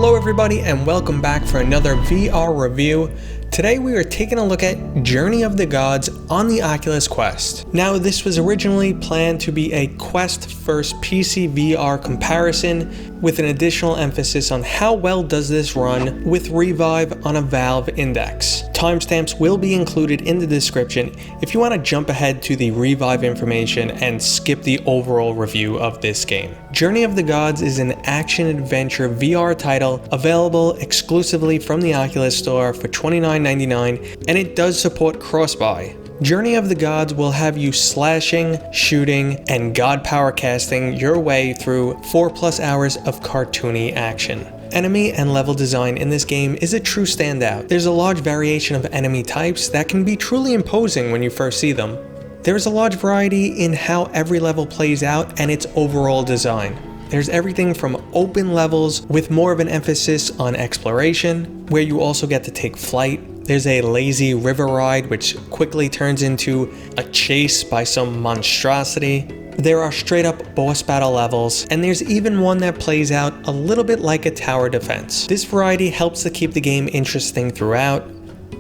Hello everybody and welcome back for another VR review. Today we are taking a look at Journey of the Gods on the Oculus Quest. Now this was originally planned to be a Quest first PC VR comparison with an additional emphasis on how well does this run with Revive on a Valve index. Timestamps will be included in the description if you want to jump ahead to the Revive information and skip the overall review of this game. Journey of the Gods is an action-adventure VR title available exclusively from the Oculus Store for $29.99, and it does support cross-buy. Journey of the Gods will have you slashing, shooting, and god power casting your way through 4+ hours of cartoony action. Enemy and level design in this game is a true standout. There's a large variation of enemy types that can be truly imposing when you first see them. There's a large variety in how every level plays out and its overall design. There's everything from open levels with more of an emphasis on exploration, where you also get to take flight. There's a lazy river ride which quickly turns into a chase by some monstrosity. There are straight up boss battle levels, and there's even one that plays out a little bit like a tower defense. This variety helps to keep the game interesting throughout,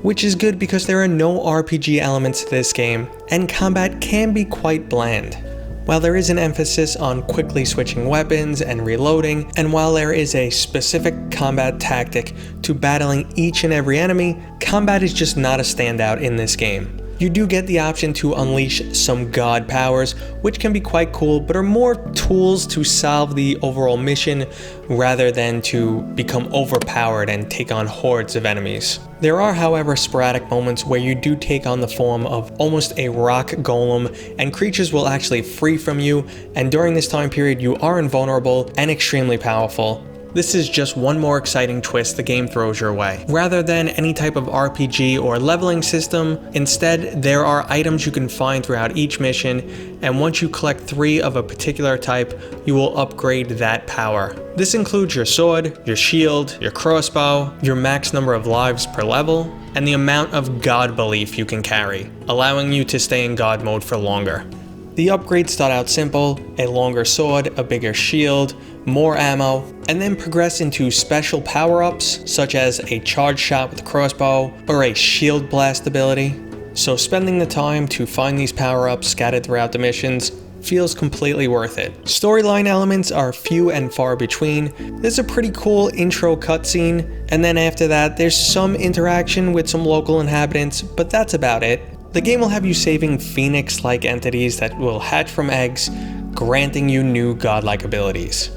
which is good because there are no RPG elements to this game, and combat can be quite bland. While there is an emphasis on quickly switching weapons and reloading, and while there is a specific combat tactic to battling each and every enemy, combat is just not a standout in this game. You do get the option to unleash some god powers, which can be quite cool, but are more tools to solve the overall mission rather than to become overpowered and take on hordes of enemies. There are, however, sporadic moments where you do take on the form of almost a rock golem, and creatures will actually free from you, and during this time period you are invulnerable and extremely powerful. This is just one more exciting twist the game throws your way. Rather than any type of RPG or leveling system, instead there are items you can find throughout each mission, and once you collect 3 of a particular type, you will upgrade that power. This includes your sword, your shield, your crossbow, your max number of lives per level, and the amount of god belief you can carry, allowing you to stay in god mode for longer. The upgrades start out simple: a longer sword, a bigger shield, more ammo, and then progress into special power-ups such as a charge shot with a crossbow or a shield blast ability. So spending the time to find these power-ups scattered throughout the missions feels completely worth it. Storyline elements are few and far between. There's a pretty cool intro cutscene, and then after that there's some interaction with some local inhabitants, but that's about it. The game will have you saving phoenix-like entities that will hatch from eggs, granting you new godlike abilities.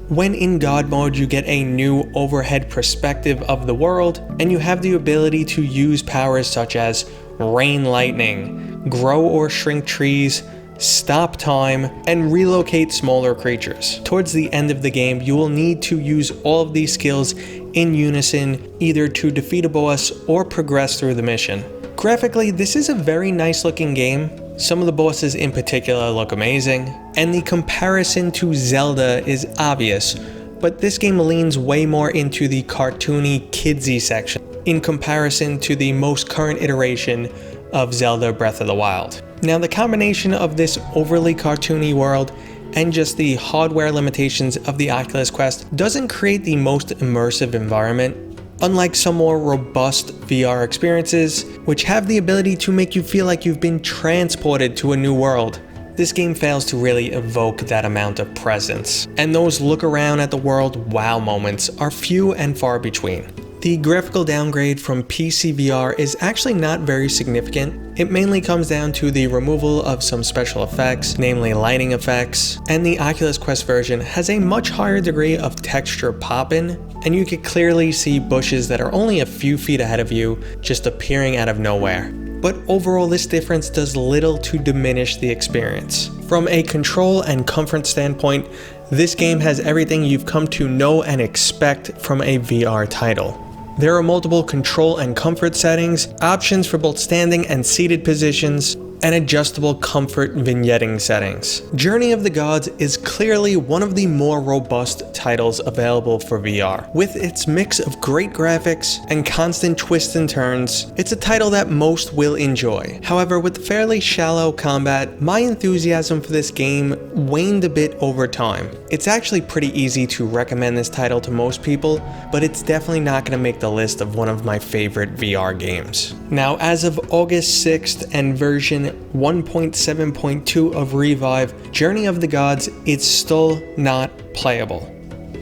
When in god mode, you get a new overhead perspective of the world, and you have the ability to use powers such as rain lightning, grow or shrink trees, stop time, and relocate smaller creatures. Towards the end of the game, you will need to use all of these skills in unison, either to defeat a boss or progress through the mission. Graphically, this is a very nice looking game. Some of the bosses in particular look amazing, and the comparison to Zelda is obvious, but this game leans way more into the cartoony, kidsy section in comparison to the most current iteration of Zelda Breath of the Wild. Now, the combination of this overly cartoony world and just the hardware limitations of the Oculus Quest doesn't create the most immersive environment. Unlike some more robust VR experiences, which have the ability to make you feel like you've been transported to a new world, this game fails to really evoke that amount of presence, and those look around at the world wow moments are few and far between. The graphical downgrade from PC VR is actually not very significant. It mainly comes down to the removal of some special effects, namely lighting effects, and the Oculus Quest version has a much higher degree of texture pop-in, and you can clearly see bushes that are only a few feet ahead of you just appearing out of nowhere. But overall, this difference does little to diminish the experience. From a control and comfort standpoint, this game has everything you've come to know and expect from a VR title. There are multiple control and comfort settings, options for both standing and seated positions, and adjustable comfort vignetting settings. Journey of the Gods is clearly one of the more robust titles available for VR. With its mix of great graphics and constant twists and turns, it's a title that most will enjoy. However, with fairly shallow combat, my enthusiasm for this game waned a bit over time. It's actually pretty easy to recommend this title to most people, but it's definitely not going to make the list of one of my favorite VR games. Now, as of August 6th and version 1.7.2 of Revive, Journey of the Gods is still not playable.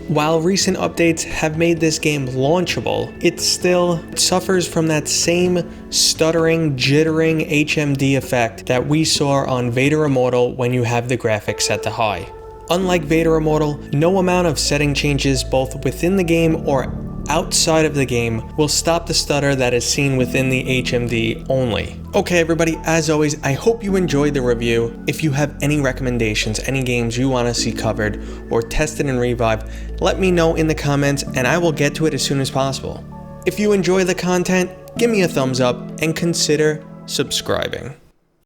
While recent updates have made this game launchable, it still suffers from that same stuttering, jittering HMD effect that we saw on Vader Immortal when you have the graphics set to high. Unlike Vader Immortal, no amount of setting changes both within the game or outside of the game will stop the stutter that is seen within the HMD only. Okay everybody, as always, I hope you enjoyed the review. If you have any recommendations, any games you want to see covered or tested in Revive, let me know in the comments and I will get to it as soon as possible. If you enjoy the content, give me a thumbs up and consider subscribing.